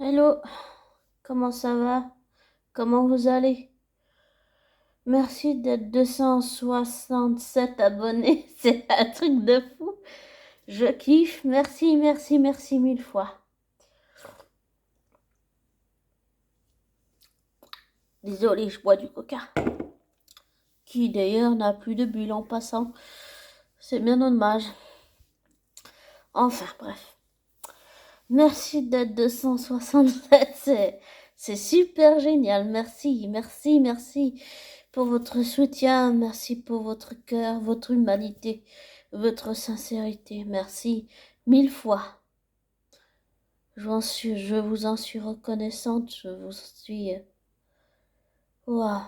Hello, comment ça va? Comment vous allez? Merci d'être 267 abonnés, c'est un truc de fou. Je kiffe, merci, merci, merci mille fois. Désolé, je bois du coca. Qui d'ailleurs n'a plus de bulle en passant. C'est bien dommage. Enfin, bref. Merci d'être 267, c'est super génial. Merci, merci, merci pour votre soutien. Merci pour votre cœur, votre humanité, votre sincérité. Merci mille fois. Je vous en suis reconnaissante. Je vous suis... Waouh.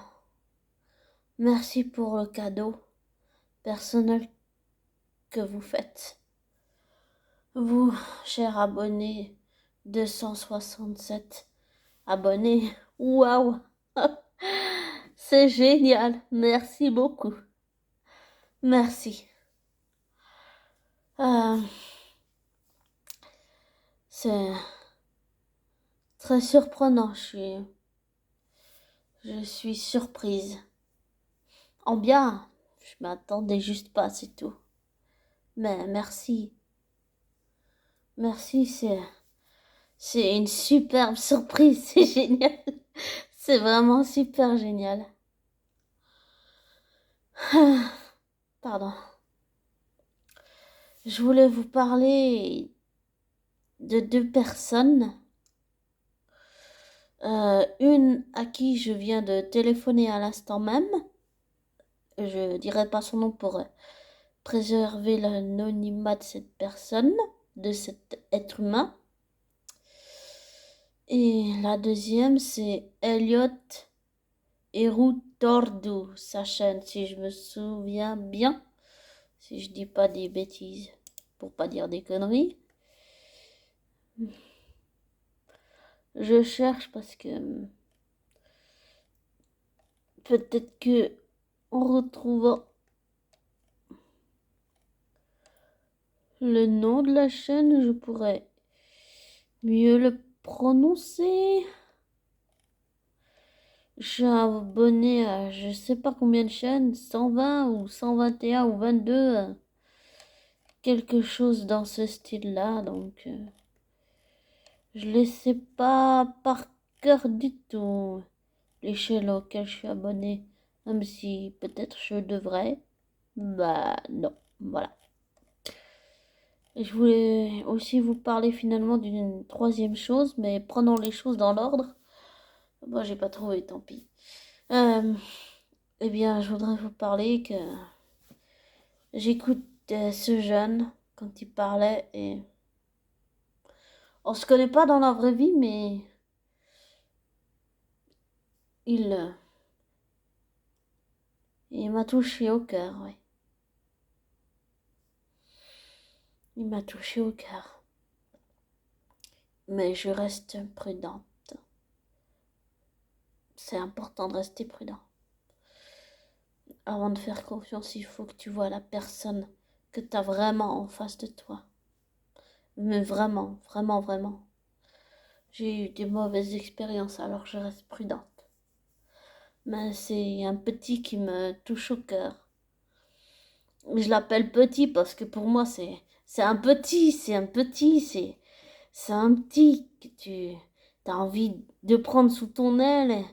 Merci pour le cadeau personnel que vous faites. Vous, chers abonnés, 267 abonnés. Waouh! C'est génial. Merci beaucoup. Merci. C'est très surprenant. Je suis surprise. En bien, je m'attendais juste pas, c'est tout. Mais merci. Merci, c'est une superbe surprise. C'est génial. C'est vraiment super génial. Pardon. Je voulais vous parler de deux personnes. Une à qui je viens de téléphoner à l'instant même. Je dirai pas son nom pour préserver l'anonymat de cette personne, de cet être humain. Et la deuxième, c'est Elliot Tordu, sa chaîne, si je me souviens bien. Si je dis pas des bêtises, pour pas dire des conneries. Je cherche parce que peut-être que en retrouvant le nom de la chaîne, je pourrais mieux le prononcer. Je suis abonné à je sais pas combien de chaînes, 120 ou 121 ou 22, quelque chose dans ce style-là, donc je les sais pas par cœur du tout, les chaînes auxquelles je suis abonné, même si peut-être je devrais. Bah non, voilà. Et je voulais aussi vous parler finalement d'une troisième chose, mais prenons les choses dans l'ordre. Moi, j'ai pas trouvé, tant pis. Eh bien, je voudrais vous parler que j'écoutais ce jeune quand il parlait et on se connaît pas dans la vraie vie, mais il, il m'a touché au cœur, oui. Il m'a touché au cœur. Mais je reste prudente. C'est important de rester prudent. Avant de faire confiance, il faut que tu vois la personne que tu as vraiment en face de toi. Mais vraiment, vraiment, vraiment. J'ai eu des mauvaises expériences, alors je reste prudente. Mais c'est un petit qui me touche au cœur. Je l'appelle petit parce que pour moi c'est un petit, c'est un petit que tu as envie de prendre sous ton aile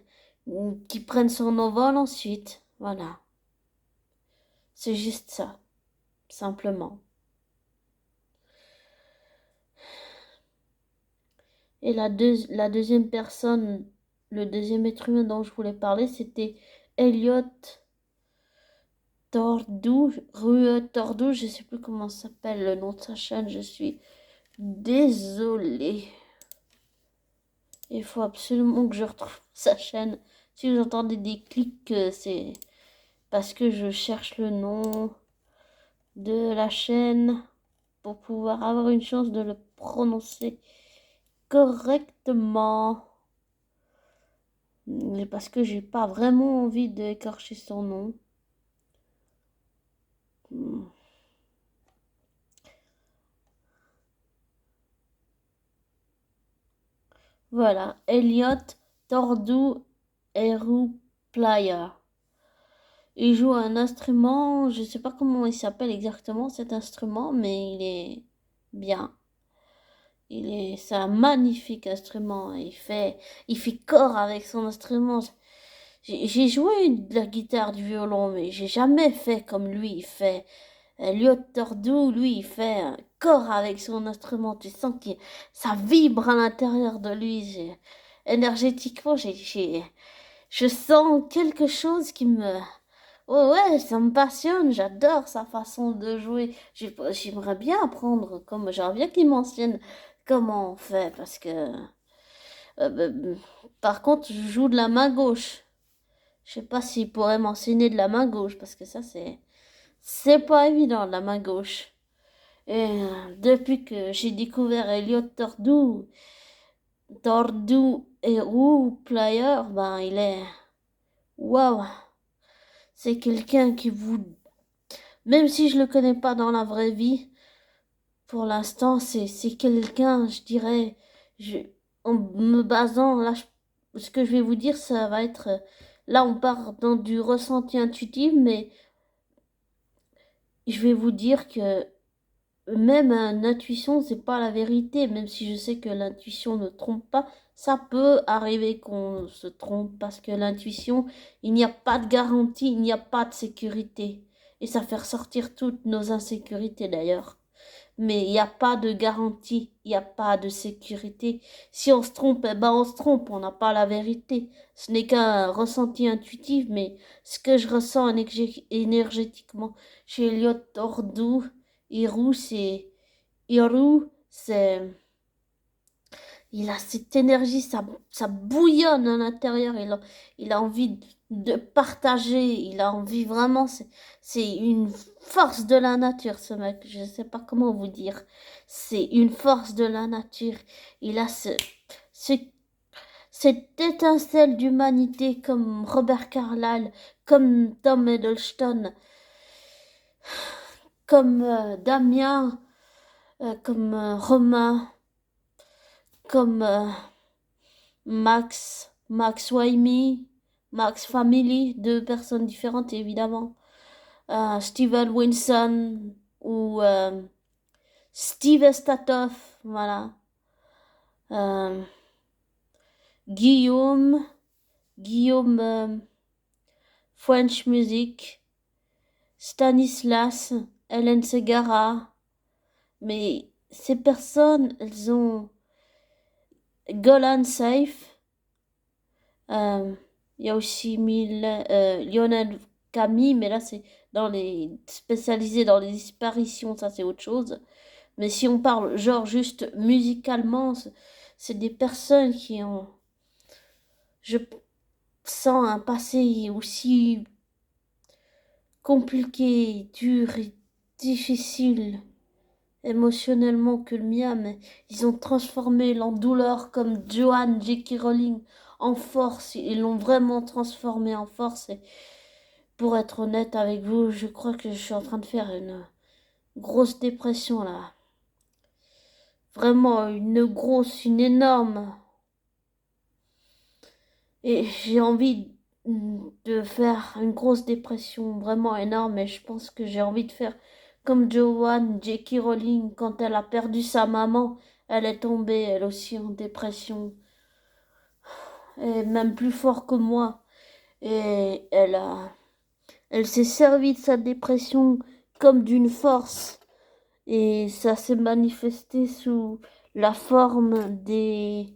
ou qui prenne son envol ensuite. Voilà. C'est juste ça, simplement. Et la deuxième personne, le deuxième être humain dont je voulais parler, c'était Elliot Tordou, Rue Tordou, je sais plus comment s'appelle le nom de sa chaîne, je suis désolée. Il faut absolument que je retrouve sa chaîne. Si vous entendez des clics, c'est parce que je cherche le nom de la chaîne pour pouvoir avoir une chance de le prononcer correctement. Mais parce que j'ai pas vraiment envie d'écorcher son nom. Voilà, Elliot Tordu Eru Player. Il joue un instrument, je sais pas comment il s'appelle exactement cet instrument, mais il est bien. C'est un magnifique instrument. Il fait corps avec son instrument. J'ai joué de la guitare, du violon, mais j'ai jamais fait comme lui. Il fait Elliot Tordu, lui, il fait un corps avec son instrument. Tu sens que ça vibre à l'intérieur de lui. Énergétiquement, je sens quelque chose qui me... Oh ouais, ça me passionne, j'adore sa façon de jouer. J'aimerais bien apprendre, comme j'aimerais bien qu'il m'enseigne comment on fait, parce que... par contre, je joue de la main gauche. Je sais pas s'il pourrait m'enseigner de la main gauche, parce que ça, c'est pas évident, de la main gauche. Et depuis que j'ai découvert Elliot Tordu et Roux Player, ben il est... Waouh! C'est quelqu'un qui vous... Même si je le connais pas dans la vraie vie, pour l'instant, c'est quelqu'un, je dirais, en me basant, là, ce que je vais vous dire, ça va être... Là, on part dans du ressenti intuitif, mais je vais vous dire que même une intuition, c'est pas la vérité, même si je sais que l'intuition ne trompe pas, ça peut arriver qu'on se trompe parce que l'intuition, il n'y a pas de garantie, il n'y a pas de sécurité. Et ça fait ressortir toutes nos insécurités d'ailleurs. Mais il n'y a pas de garantie, il n'y a pas de sécurité. Si on se trompe, eh ben on se trompe, on n'a pas la vérité. Ce n'est qu'un ressenti intuitif, mais ce que je ressens énergétiquement chez Elliot Ordu, Hiru, c'est, il a cette énergie, ça bouillonne à l'intérieur, il a envie de partager, il a envie vraiment, c'est une force de la nature, ce mec, je ne sais pas comment vous dire, c'est une force de la nature, il a ce, cette étincelle d'humanité comme Robert Carlyle, comme Tom Hiddleston, comme Damien, comme Romain, comme Max Waimi, Max Family, deux personnes différentes évidemment. Steven Wilson ou Steve Estatoff, voilà. Euh, Guillaume, Guillaume French Music, Stanislas, Hélène Segara. Mais ces personnes, elles ont Golan Safe. Il y a aussi Lionel Camille, mais là c'est spécialisé dans les disparitions, ça c'est autre chose. Mais si on parle genre juste musicalement, c'est des personnes qui ont, je sens un passé aussi compliqué, dur et difficile émotionnellement que le mien, mais ils ont transformé l'en douleur comme Joanne J.K. Rowling en force. Ils l'ont vraiment transformé en force. Et pour être honnête avec vous, je crois que je suis en train de faire une grosse dépression là. Vraiment une énorme. Et j'ai envie de faire une grosse dépression vraiment énorme. Et je pense que j'ai envie de faire comme Joanne J.K. Rowling quand elle a perdu sa maman. Elle est tombée elle aussi en dépression. Et même plus fort que moi. Et elle s'est servie de sa dépression comme d'une force. Et ça s'est manifesté sous la forme des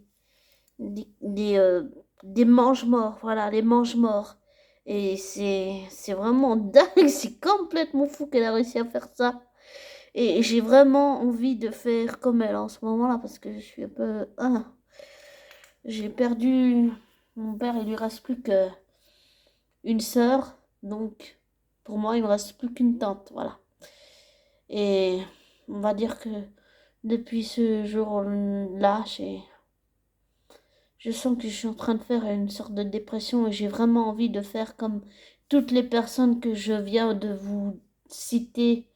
mange-morts, voilà, les mange-morts. Et c'est vraiment dingue, c'est complètement fou qu'elle a réussi à faire ça. Et j'ai vraiment envie de faire comme elle en ce moment-là, parce que je suis un peu... Ah, j'ai perdu mon père, il lui reste plus qu'une sœur, donc pour moi, il me reste plus qu'une tante, voilà. Et on va dire que depuis ce jour-là, je sens que je suis en train de faire une sorte de dépression et j'ai vraiment envie de faire comme toutes les personnes que je viens de vous citer,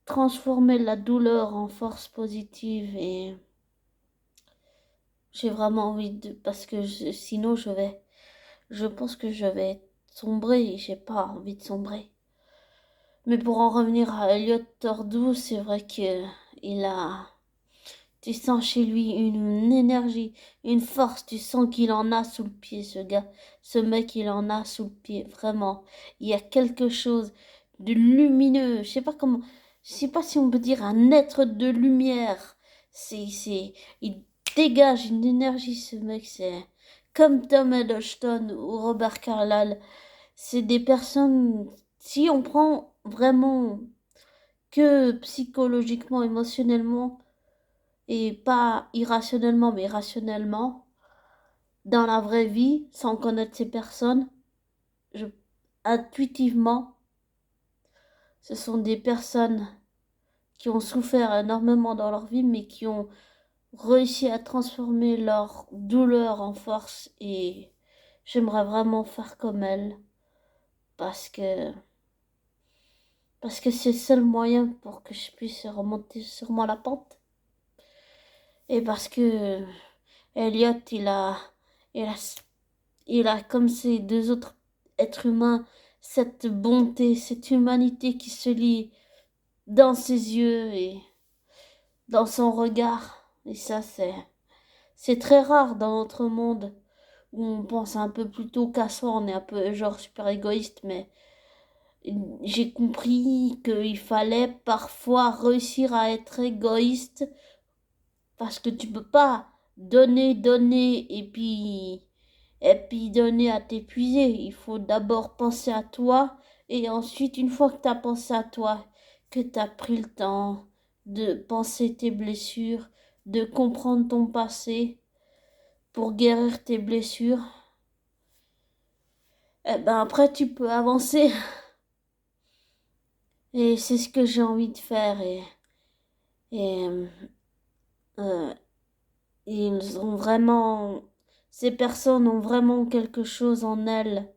transformer la douleur en force positive et J'ai vraiment envie de... Parce que sinon, je pense que je vais sombrer et j'ai pas envie de sombrer. Mais pour en revenir à Elliot Tordoux, c'est vrai que il a... Tu sens chez lui une énergie, une force, tu sens qu'il en a sous le pied, ce gars. Ce mec, il en a sous le pied, vraiment. Il y a quelque chose de lumineux, je sais pas si on peut dire un être de lumière. Il dégage une énergie, ce mec, c'est comme Tom Hiddleston ou Robert Carlyle. C'est des personnes, si on prend vraiment que psychologiquement, émotionnellement, et pas irrationnellement, mais rationnellement, dans la vraie vie, sans connaître ces personnes, je, intuitivement, ce sont des personnes qui ont souffert énormément dans leur vie, mais qui ont réussi à transformer leur douleur en force, et j'aimerais vraiment faire comme elles, parce que c'est le seul moyen pour que je puisse remonter sur moi la pente. Et parce que Elliot, il a, il a comme ces deux autres êtres humains, cette bonté, cette humanité qui se lit dans ses yeux et dans son regard. Et ça, c'est très rare dans notre monde où on pense un peu plutôt qu'à soi, on est un peu genre super égoïste, mais j'ai compris qu'il fallait parfois réussir à être égoïste parce que tu peux pas donner et puis donner à t'épuiser. Il faut d'abord penser à toi et ensuite, une fois que tu as pensé à toi, que tu as pris le temps de penser tes blessures, de comprendre ton passé pour guérir tes blessures, eh ben après tu peux avancer. Et c'est ce que j'ai envie de faire et euh, ils ont vraiment, ces personnes ont vraiment quelque chose en elles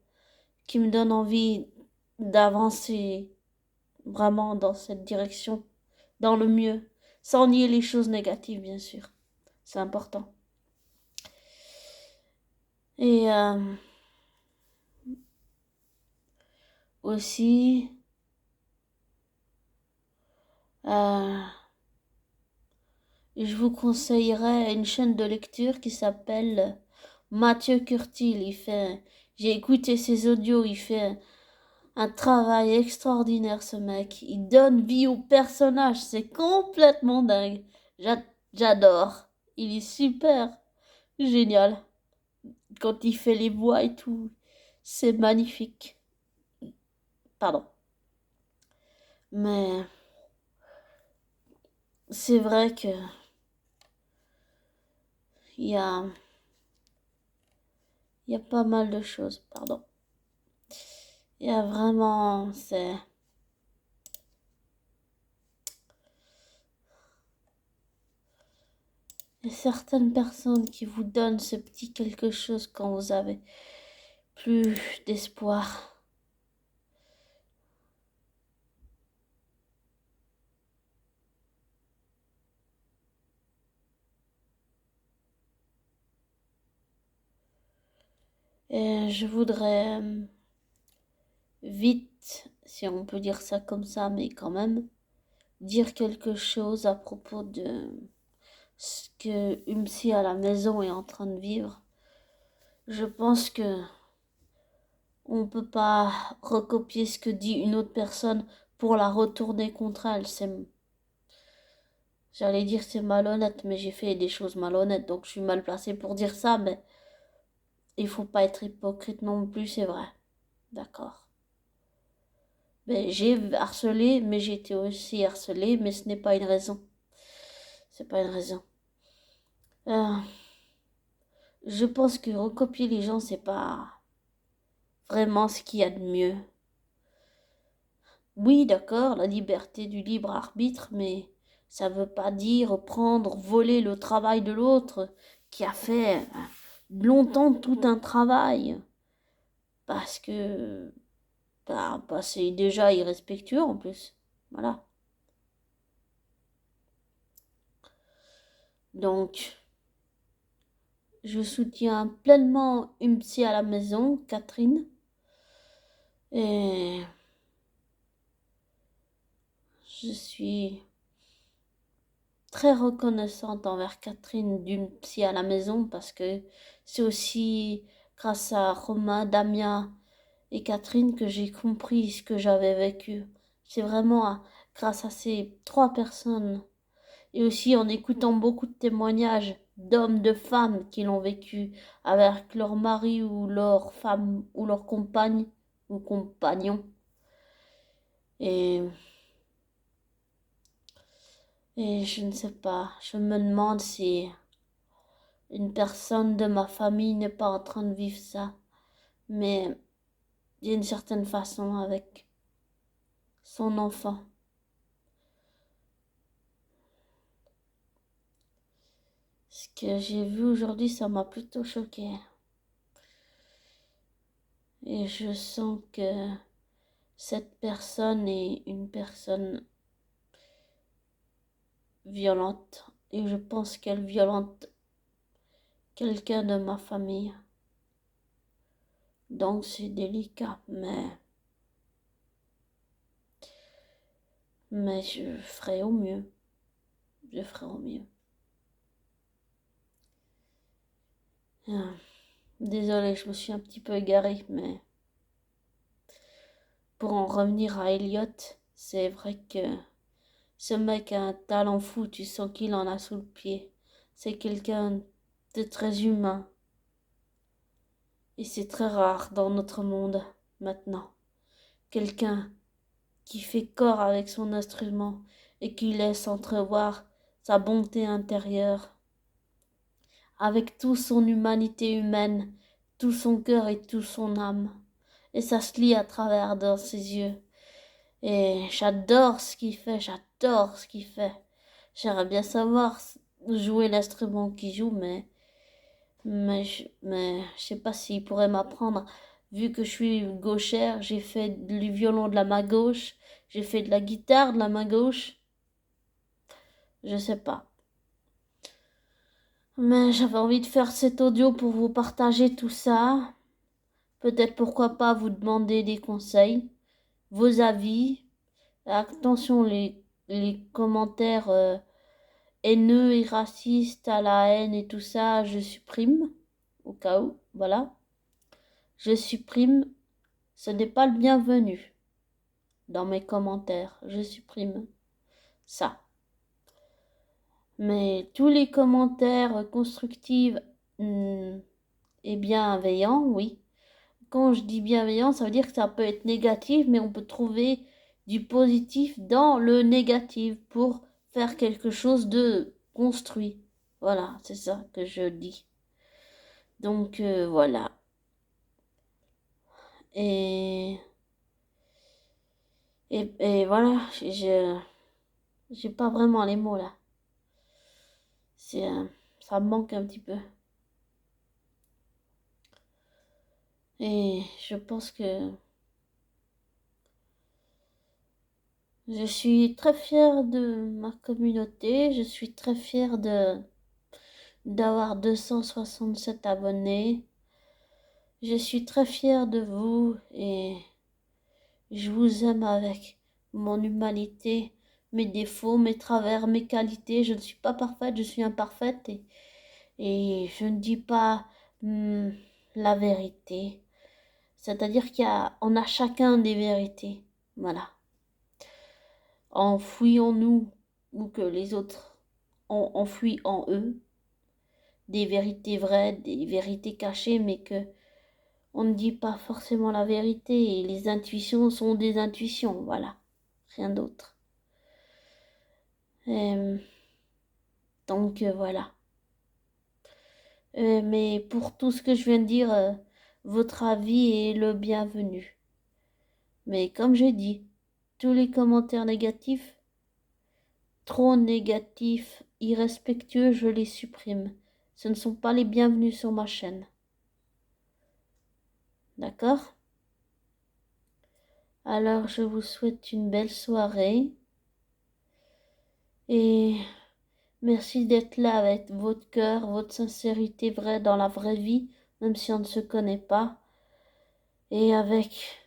qui me donne envie d'avancer vraiment dans cette direction, dans le mieux, sans nier les choses négatives, bien sûr. C'est important. Et aussi, euh, je vous conseillerais une chaîne de lecture qui s'appelle Mathieu Curtil. J'ai écouté ses audios, il fait un travail extraordinaire, ce mec. Il donne vie au personnage, c'est complètement dingue. J'adore. Il est super génial. Quand il fait les voix et tout, c'est magnifique. Pardon. Mais c'est vrai que il y a, il y a pas mal de choses, pardon. Il y a vraiment, il y a certaines personnes qui vous donnent ce petit quelque chose quand vous avez plus d'espoir. Et je voudrais vite, si on peut dire ça comme ça, mais quand même, dire quelque chose à propos de ce que Umsi à la maison est en train de vivre. Je pense que on peut pas recopier ce que dit une autre personne pour la retourner contre elle. J'allais dire c'est malhonnête, mais j'ai fait des choses malhonnêtes, donc je suis mal placée pour dire ça, mais il faut pas être hypocrite non plus, c'est vrai. D'accord. Mais j'ai harcelé, mais j'ai été aussi harcelée, mais ce n'est pas une raison. C'est pas une raison. Euh, je pense que recopier les gens, c'est pas vraiment ce qu'il y a de mieux. Oui, d'accord, la liberté du libre arbitre, mais ça veut pas dire prendre, voler le travail de l'autre qui a fait longtemps tout un travail. Parce que bah, c'est déjà irrespectueux en plus. Voilà. Donc, je soutiens pleinement une psy à la maison, Catherine. Et je suis très reconnaissante envers Catherine d'une psy à la maison parce que c'est aussi grâce à Romain, Damien et Catherine que j'ai compris ce que j'avais vécu. C'est vraiment grâce à ces 3 personnes et aussi en écoutant beaucoup de témoignages d'hommes, de femmes qui l'ont vécu avec leur mari ou leur femme ou leur compagne ou compagnon. Et, et je ne sais pas, je me demande si une personne de ma famille n'est pas en train de vivre ça, mais d'une certaine façon avec son enfant. Ce que j'ai vu aujourd'hui, ça m'a plutôt choqué. Et je sens que cette personne est une personne violente. Et je pense qu'elle violente quelqu'un de ma famille. Donc c'est délicat, mais je ferai au mieux. Je ferai au mieux. Ah, désolée, je me suis un petit peu égarée, mais pour en revenir à Elliot, c'est vrai que ce mec a un talent fou, tu sens qu'il en a sous le pied. C'est quelqu'un de très humain. Et c'est très rare dans notre monde maintenant. Quelqu'un qui fait corps avec son instrument et qui laisse entrevoir sa bonté intérieure, avec toute son humanité humaine, tout son cœur et toute son âme. Et ça se lit à travers dans ses yeux. Et j'adore ce qu'il fait, j'adore ce qu'il fait. J'aimerais bien savoir jouer l'instrument qu'il joue, mais je sais pas s'il pourrait m'apprendre. Vu que je suis gauchère, j'ai fait du violon de la main gauche, j'ai fait de la guitare de la main gauche. Je sais pas. Mais j'avais envie de faire cet audio pour vous partager tout ça. Peut-être pourquoi pas vous demander des conseils, vos avis. Attention, les commentaires haineux et racistes à la haine et tout ça, je supprime. Au cas où, voilà. Je supprime. Ce n'est pas le bienvenu dans mes commentaires. Je supprime ça. Mais tous les commentaires constructifs et bienveillants, oui. Quand je dis bienveillant, ça veut dire que ça peut être négatif, mais on peut trouver du positif dans le négatif pour faire quelque chose de construit. Voilà, c'est ça que je dis. Donc voilà. Et, et voilà, j'ai pas vraiment les mots là. C'est, ça me manque un petit peu. Et je pense que je suis très fière de ma communauté. Je suis très fière d'avoir 267 abonnés. Je suis très fière de vous et je vous aime avec mon humanité, mes défauts, mes travers, mes qualités. Je ne suis pas parfaite, je suis imparfaite et je ne dis pas la vérité. C'est-à-dire qu'on a chacun des vérités. Voilà. Enfouillons-nous ou que les autres ont enfoui en eux des vérités vraies, des vérités cachées, mais que on ne dit pas forcément la vérité et les intuitions sont des intuitions, voilà, rien d'autre. Donc voilà. Mais pour tout ce que je viens de dire, votre avis est le bienvenu. Mais comme j'ai dit, tous les commentaires négatifs, trop négatifs, irrespectueux, je les supprime. Ce ne sont pas les bienvenus sur ma chaîne. D'accord? Alors je vous souhaite une belle soirée et Merci d'être là avec votre cœur, votre sincérité vraie dans la vraie vie, même si on ne se connaît pas, et avec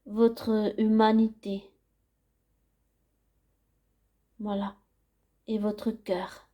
votre humanité. Voilà. Et votre cœur.